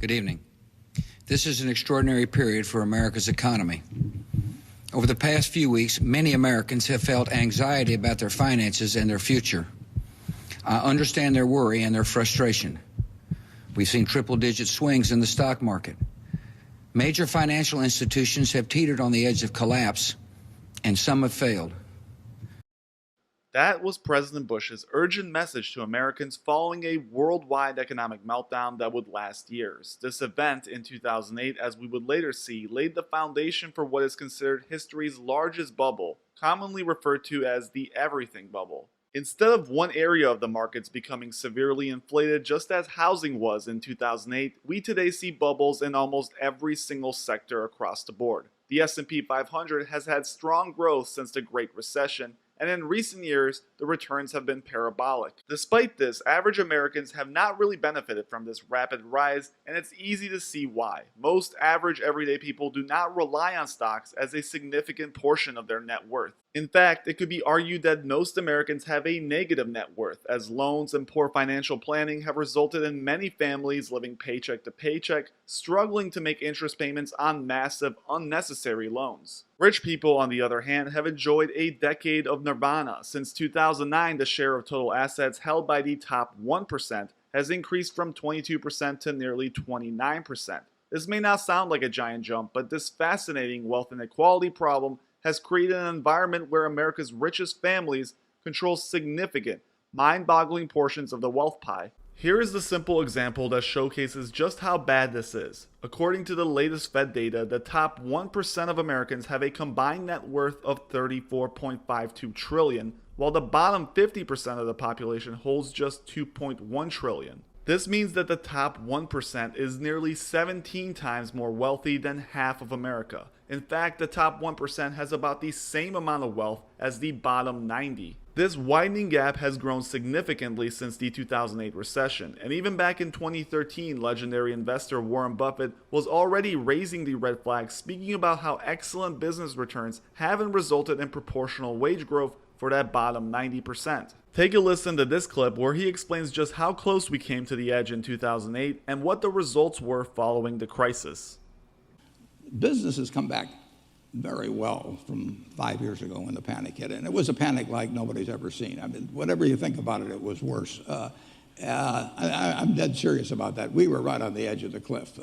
Good evening. This is an extraordinary period for America's economy. Over the past few weeks, many Americans have felt anxiety about their finances and their future. I understand their worry and their frustration. We've seen triple-digit swings in the stock market. Major financial institutions have teetered on the edge of collapse, and some have failed. That was President Bush's urgent message to Americans following a worldwide economic meltdown that would last years. This event in 2008, as we would later see, laid the foundation for what is considered history's largest bubble, commonly referred to as the everything bubble. Instead of one area of the markets becoming severely inflated just as housing was in 2008, we today see bubbles in almost every single sector across the board. The S&P 500 has had strong growth since the Great Recession, and in recent years, the returns have been parabolic. Despite this, average Americans have not really benefited from this rapid rise, and it's easy to see why. Most average everyday people do not rely on stocks as a significant portion of their net worth. In fact, it could be argued that most Americans have a negative net worth, as loans and poor financial planning have resulted in many families living paycheck to paycheck, struggling to make interest payments on massive, unnecessary loans. Rich people, on the other hand, have enjoyed a decade of nirvana. Since 2009, the share of total assets held by the top 1% has increased from 22% to nearly 29%. This may not sound like a giant jump, but this fascinating wealth inequality problem has created an environment where America's richest families control significant, mind-boggling portions of the wealth pie. Here is the simple example that showcases just how bad this is. According to the latest Fed data, the top 1% of Americans have a combined net worth of $34.52 trillion, while the bottom 50% of the population holds just $2.1 trillion. This means that the top 1% is nearly 17 times more wealthy than half of America. In fact, the top 1% has about the same amount of wealth as the bottom 90. This widening gap has grown significantly since the 2008 recession, and even back in 2013, legendary investor Warren Buffett was already raising the red flag, speaking about how excellent business returns haven't resulted in proportional wage growth for that bottom 90%. Take a listen to this clip where he explains just how close we came to the edge in 2008 and what the results were following the crisis. Business has come back very well from 5 years ago when the panic hit. And it was a panic like nobody's ever seen. I mean, whatever you think about it, it was worse. I'm dead serious about that. We were right on the edge of the cliff.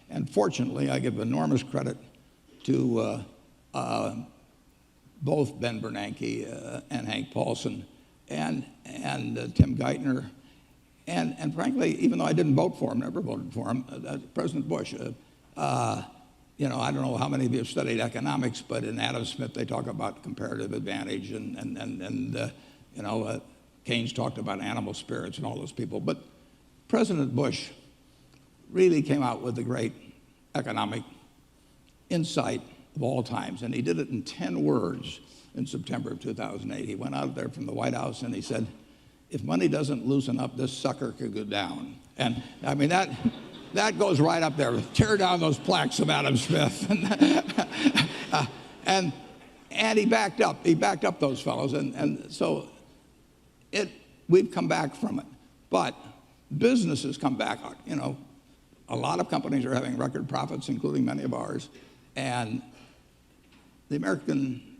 And fortunately, I give enormous credit to both Ben Bernanke and Hank Paulson and Tim Geithner. And frankly, even though I didn't vote for him, never voted for him, President Bush, you know, I don't know how many of you have studied economics, but in Adam Smith they talk about comparative advantage, and Keynes talked about animal spirits and all those people. But President Bush really came out with the great economic insight of all times, and he did it in 10 words in September of 2008. He went out there from the White House and he said, "If money doesn't loosen up, this sucker could go down." And I mean, that goes right up there. Tear down those plaques of Adam Smith. and he backed up those fellows. And so we've come back from it. But business has come back. You know, a lot of companies are having record profits, including many of ours. And the American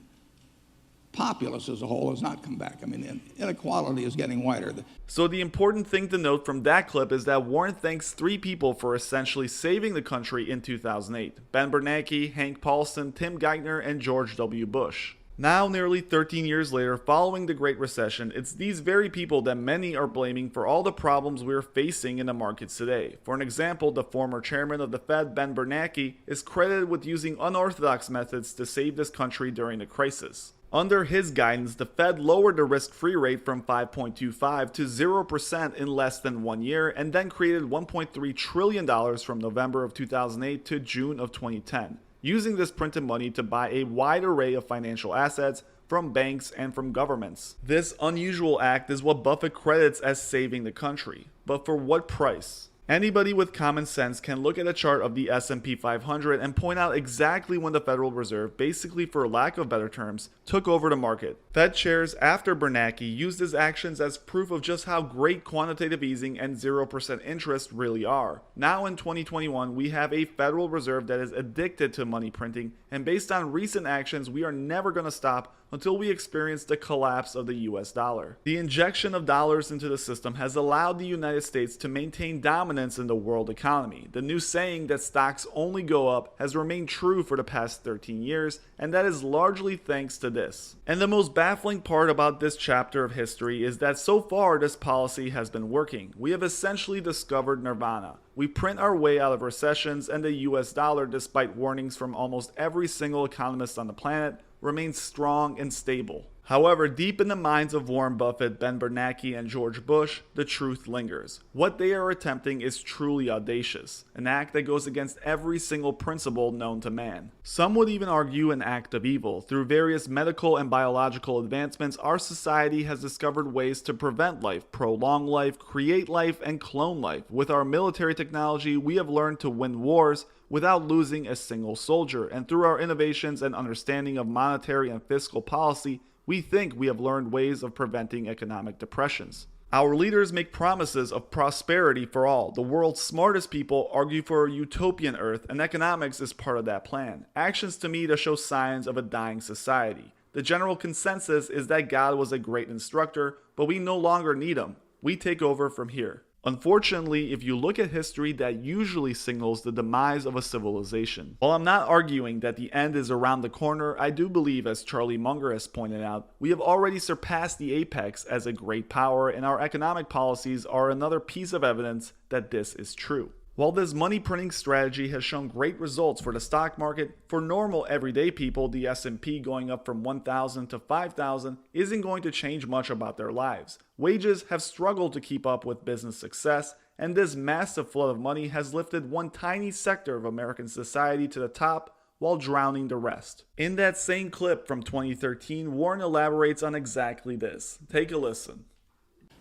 populace as a whole has not come back. I mean, inequality is getting wider. So the important thing to note from that clip is that Warren thanks three people for essentially saving the country in 2008: Ben Bernanke, Hank Paulson, Tim Geithner, and George W. Bush. Now, nearly 13 years later, following the Great Recession, it's these very people that many are blaming for all the problems we're facing in the markets today. For an example, the former chairman of the Fed, Ben Bernanke, is credited with using unorthodox methods to save this country during the crisis. Under his guidance, the Fed lowered the risk-free rate from 5.25 to 0% in less than 1 year, and then created $1.3 trillion from November of 2008 to June of 2010, using this printed money to buy a wide array of financial assets from banks and from governments. This unusual act is what Buffett credits as saving the country. But for what price? Anybody with common sense can look at a chart of the S&P 500 and point out exactly when the Federal Reserve, basically for lack of better terms, took over the market. Fed chairs after Bernanke used his actions as proof of just how great quantitative easing and 0% interest really are. Now in 2021, we have a Federal Reserve that is addicted to money printing, and based on recent actions, we are never going to stop until we experience the collapse of the US dollar. The injection of dollars into the system has allowed the United States to maintain dominance in the world economy. The new saying that stocks only go up has remained true for the past 13 years, and that is largely thanks to this. And the most baffling part about this chapter of history is that so far this policy has been working. We have essentially discovered nirvana. We print our way out of recessions, and the US dollar, despite warnings from almost every single economist on the planet, remains strong and stable. However, deep in the minds of Warren Buffett, Ben Bernanke, and George Bush, the truth lingers. What they are attempting is truly audacious, an act that goes against every single principle known to man. Some would even argue an act of evil. Through various medical and biological advancements, our society has discovered ways to prevent life, prolong life, create life, and clone life. With our military technology, we have learned to win wars without losing a single soldier, and through our innovations and understanding of monetary and fiscal policy, we think we have learned ways of preventing economic depressions. Our leaders make promises of prosperity for all. The world's smartest people argue for a utopian Earth, and economics is part of that plan. Actions to me to show signs of a dying society. The general consensus is that God was a great instructor, but we no longer need him. We take over from here. Unfortunately, if you look at history, that usually signals the demise of a civilization. While I'm not arguing that the end is around the corner, I do believe, as Charlie Munger has pointed out, we have already surpassed the apex as a great power, and our economic policies are another piece of evidence that this is true. While this money printing strategy has shown great results for the stock market, for normal everyday people, the S&P going up from 1,000 to 5,000 isn't going to change much about their lives. Wages have struggled to keep up with business success, and this massive flood of money has lifted one tiny sector of American society to the top while drowning the rest. In that same clip from 2013, Warren elaborates on exactly this. Take a listen.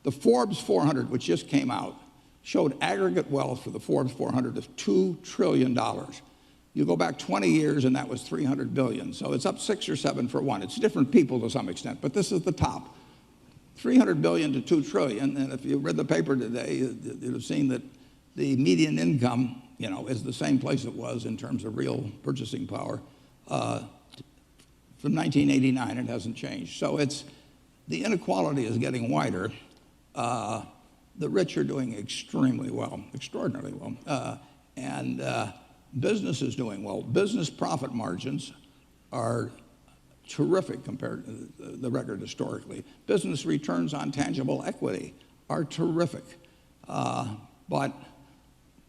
The Forbes 400, which just came out, showed aggregate wealth for the Forbes 400 of $2 trillion. You go back 20 years and that was 300 billion. So it's up 6 or 7 for one. It's different people to some extent, but this is the top. 300 billion to 2 trillion. And if you read the paper today, you'd have seen that the median income, is the same place it was in terms of real purchasing power. From 1989, it hasn't changed. So the inequality is getting wider. The rich are doing extremely well, extraordinarily well, and business is doing well. Business profit margins are terrific compared to the record historically. Business returns on tangible equity are terrific, but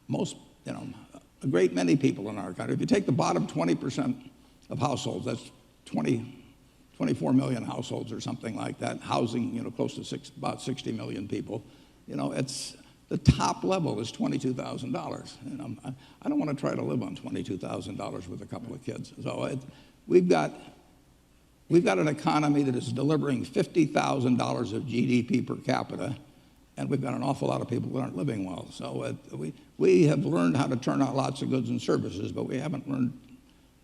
most, a great many people in our country, if you take the bottom 20% of households, that's 24 million households or something like that, housing, close to about 60 million people. It's the top level is $22,000. I don't want to try to live on $22,000 with a couple of kids. So we've got an economy that is delivering $50,000 of GDP per capita, and we've got an awful lot of people that aren't living well. So we have learned how to turn out lots of goods and services, but we haven't learned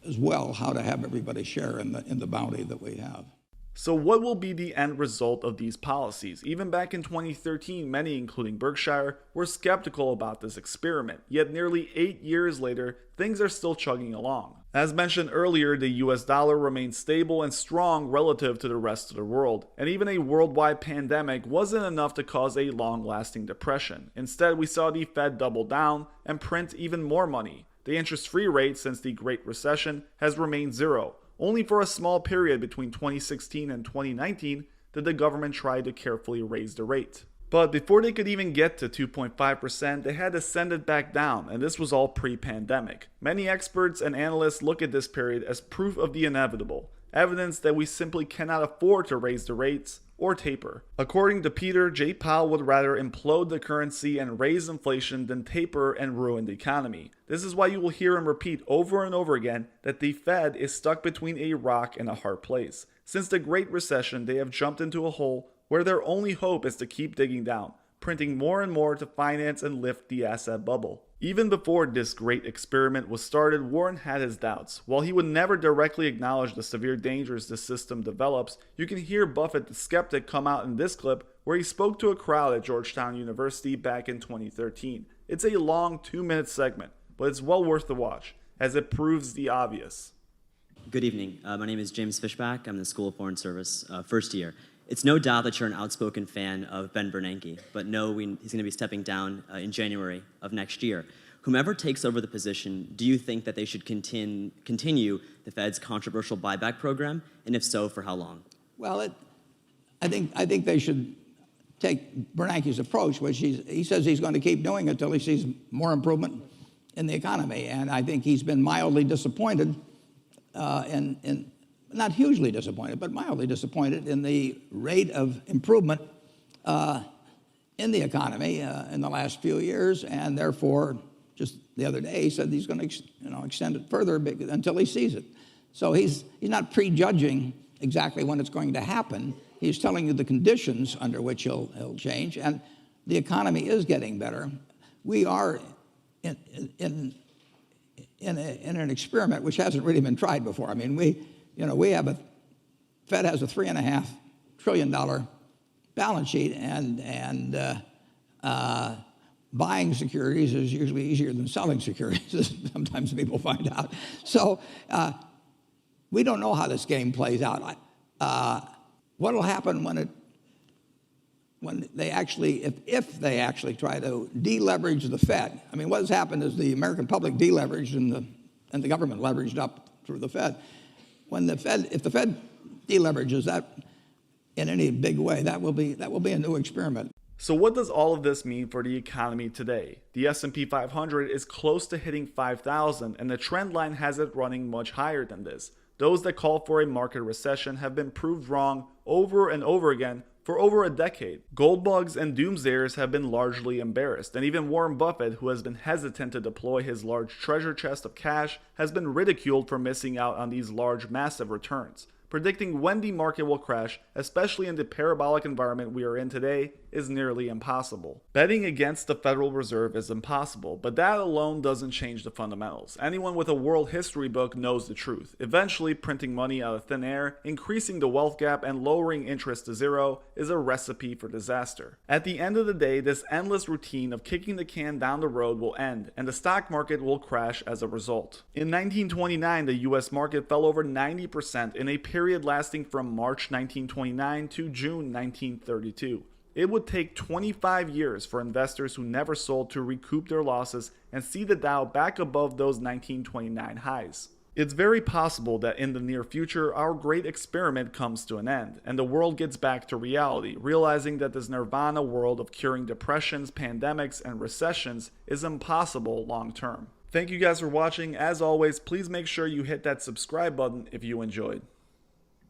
as well how to have everybody share in the bounty that we have. So what will be the end result of these policies? Even back in 2013, many, including Berkshire, were skeptical about this experiment. Yet nearly 8 years later, things are still chugging along. As mentioned earlier, the US dollar remains stable and strong relative to the rest of the world, and even a worldwide pandemic wasn't enough to cause a long-lasting depression. Instead, we saw the Fed double down and print even more money. The interest-free rate since the Great Recession has remained zero. Only for a small period between 2016 and 2019 did the government try to carefully raise the rate. But before they could even get to 2.5%, they had to send it back down, and this was all pre-pandemic. Many experts and analysts look at this period as proof of the inevitable, evidence that we simply cannot afford to raise the rates or taper. According to Peter, J. Powell would rather implode the currency and raise inflation than taper and ruin the economy. This is why you will hear him repeat over and over again that the Fed is stuck between a rock and a hard place. Since the Great Recession, they have jumped into a hole where their only hope is to keep digging down, printing more and more to finance and lift the asset bubble. Even before this great experiment was started, Warren had his doubts. While he would never directly acknowledge the severe dangers this system develops, you can hear Buffett the skeptic come out in this clip where he spoke to a crowd at Georgetown University back in 2013. It's a long 2-minute segment, but it's well worth the watch, as it proves the obvious. Good evening. My name is James Fishback. I'm in the School of Foreign Service, first year. It's no doubt that you're an outspoken fan of Ben Bernanke, but he's going to be stepping down in January of next year. Whomever takes over the position, do you think that they should continue the Fed's controversial buyback program, and if so, for how long? Well, I think they should take Bernanke's approach, which he says he's going to keep doing it until he sees more improvement in the economy. And I think he's been mildly disappointed, not hugely disappointed, but mildly disappointed in the rate of improvement in the economy in the last few years, and therefore, just the other day, he said he's going to extend it further until he sees it. So he's not prejudging exactly when it's going to happen. He's telling you the conditions under which he'll change, and the economy is getting better. We are in an experiment which hasn't really been tried before. I mean, Fed has a $3.5 trillion balance sheet, and buying securities is usually easier than selling securities, as sometimes people find out. So we don't know how this game plays out. What will happen when they actually, if they actually try to deleverage the Fed? I mean, what has happened is the American public deleveraged and the government leveraged up through the Fed. If the Fed deleverages that in any big way, that will be a new experiment. So what does all of this mean for the economy today? The S&P 500 is close to hitting 5,000, and the trend line has it running much higher than this. Those that call for a market recession have been proved wrong over and over again for over a decade. Gold bugs and doomsayers have been largely embarrassed, and even Warren Buffett, who has been hesitant to deploy his large treasure chest of cash, has been ridiculed for missing out on these large, massive returns. Predicting when the market will crash, especially in the parabolic environment we are in today, is nearly impossible. Betting against the Federal Reserve is impossible, but that alone doesn't change the fundamentals. Anyone with a world history book knows the truth. Eventually, printing money out of thin air, increasing the wealth gap, and lowering interest to zero is a recipe for disaster. At the end of the day, this endless routine of kicking the can down the road will end, and the stock market will crash as a result. In 1929, the US market fell over 90% in a period lasting from March 1929 to June 1932. It would take 25 years for investors who never sold to recoup their losses and see the Dow back above those 1929 highs. It's very possible that in the near future, our great experiment comes to an end, and the world gets back to reality, realizing that this nirvana world of curing depressions, pandemics, and recessions is impossible long term. Thank you guys for watching. As always, please make sure you hit that subscribe button if you enjoyed.